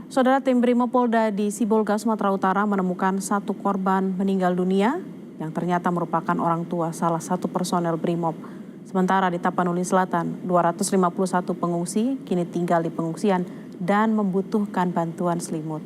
Saudara, tim Brimopolda di Sibolga, Sumatera Utara menemukan satu korban meninggal dunia yang ternyata merupakan orang tua salah satu personel Brimob. Sementara di Tapanuli Selatan, 251 pengungsi kini tinggal di pengungsian dan membutuhkan bantuan selimut.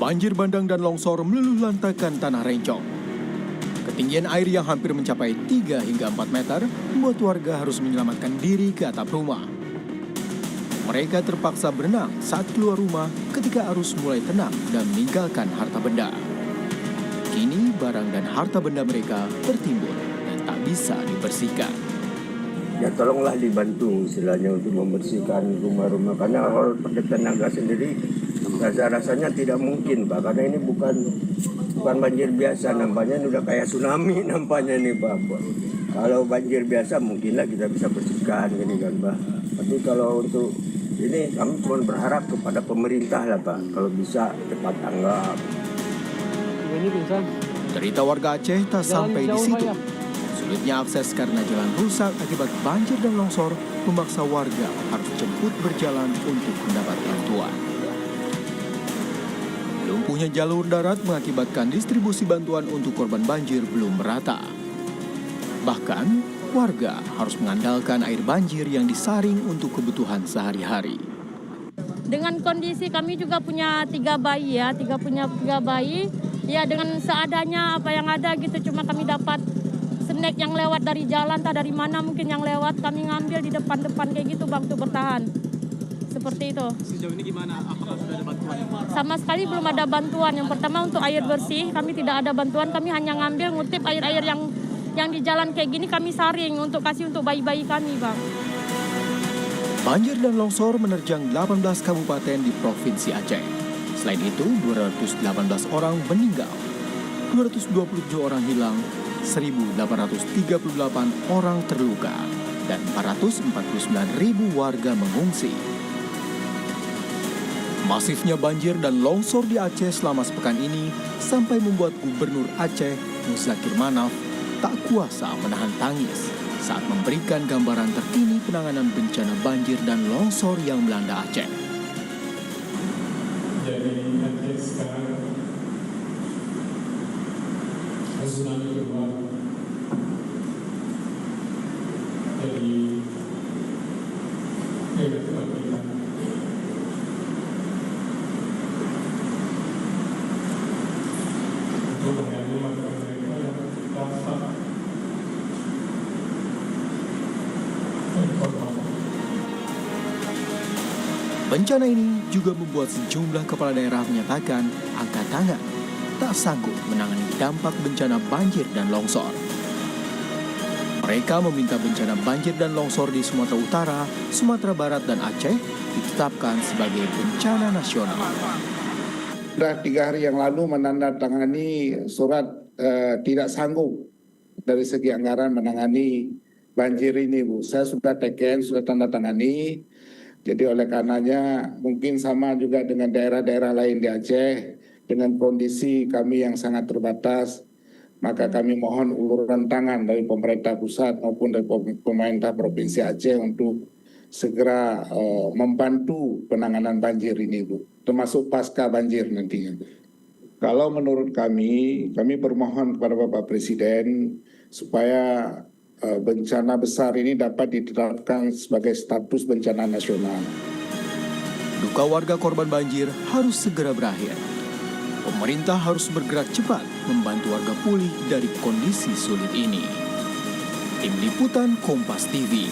Banjir bandang dan longsor meluluh lantakan tanah Rencong. Ketinggian air yang hampir mencapai 3 hingga 4 meter membuat warga harus menyelamatkan diri ke atap rumah. Mereka terpaksa berenang saat keluar rumah ketika arus mulai tenang dan meninggalkan harta benda. Kini barang dan harta benda mereka tertimbun dan tak bisa dibersihkan. Ya tolonglah dibantu istilahnya untuk membersihkan rumah-rumah, karena kalau pakai tenaga sendiri rasanya tidak mungkin, Pak, karena ini bukan banjir biasa, nampaknya ini udah kayak tsunami nampaknya nih, Pak. Kalau banjir biasa mungkinlah kita bisa bersihkan gini kan, Pak. Tapi kalau untuk ini kami cuma berharap kepada pemerintah lah, Pak, kalau bisa cepat tanggap. Derita warga Aceh tak sampai di situ. Sulitnya akses karena jalan rusak akibat banjir dan longsor memaksa warga harus jemput berjalan untuk mendapat bantuan. Lumpuhnya jalur darat mengakibatkan distribusi bantuan untuk korban banjir belum merata. Bahkan, warga harus mengandalkan air banjir yang disaring untuk kebutuhan sehari-hari. Dengan kondisi kami juga punya 3 bayi ya, punya 3 bayi. Ya dengan seadanya apa yang ada gitu, cuma kami dapat snack yang lewat dari jalan, dari mana mungkin yang lewat, kami ngambil di depan-depan kayak gitu, Bang, untuk bertahan. Seperti itu. Sejauh ini gimana? Apakah sudah ada bantuan? Sama sekali belum ada bantuan. Yang pertama untuk air bersih, kami tidak ada bantuan. Kami hanya ngambil, ngutip air-air yang di jalan kayak gini, kami saring untuk kasih untuk bayi-bayi kami, Bang. Banjir dan longsor menerjang 18 kabupaten di Provinsi Aceh. Selain itu, 218 orang meninggal, 227 orang hilang, 1.838 orang terluka, dan 449.000 warga mengungsi. Masifnya banjir dan longsor di Aceh selama sepekan ini sampai membuat Gubernur Aceh, Muzakir Manaf, tak kuasa menahan tangis saat memberikan gambaran terkini penanganan bencana banjir dan longsor yang melanda Aceh. Jadi Aceh sekarang tsunami kedua. Jadi kebatilan. Untuk menghadapi masyarakat mereka yang terpaksa Bencana ini juga membuat sejumlah kepala daerah menyatakan angkat tangan, tak sanggup menangani dampak bencana banjir dan longsor. Mereka meminta bencana banjir dan longsor di Sumatera Utara, Sumatera Barat, dan Aceh ditetapkan sebagai bencana nasional. Sudah 3 hari yang lalu menandatangani surat tidak sanggup dari segi anggaran menangani banjir ini, Bu. Saya sudah TKN, sudah tanda tangani. Jadi oleh karenanya mungkin sama juga dengan daerah-daerah lain di Aceh, dengan kondisi kami yang sangat terbatas, maka kami mohon uluran tangan dari pemerintah pusat maupun dari pemerintah Provinsi Aceh untuk segera membantu penanganan banjir ini, Bu, termasuk pasca banjir nantinya. Kalau menurut kami bermohon kepada Bapak Presiden supaya bencana besar ini dapat ditetapkan sebagai status bencana nasional. Duka warga korban banjir harus segera berakhir. Pemerintah harus bergerak cepat membantu warga pulih dari kondisi sulit ini. Tim Liputan Kompas TV.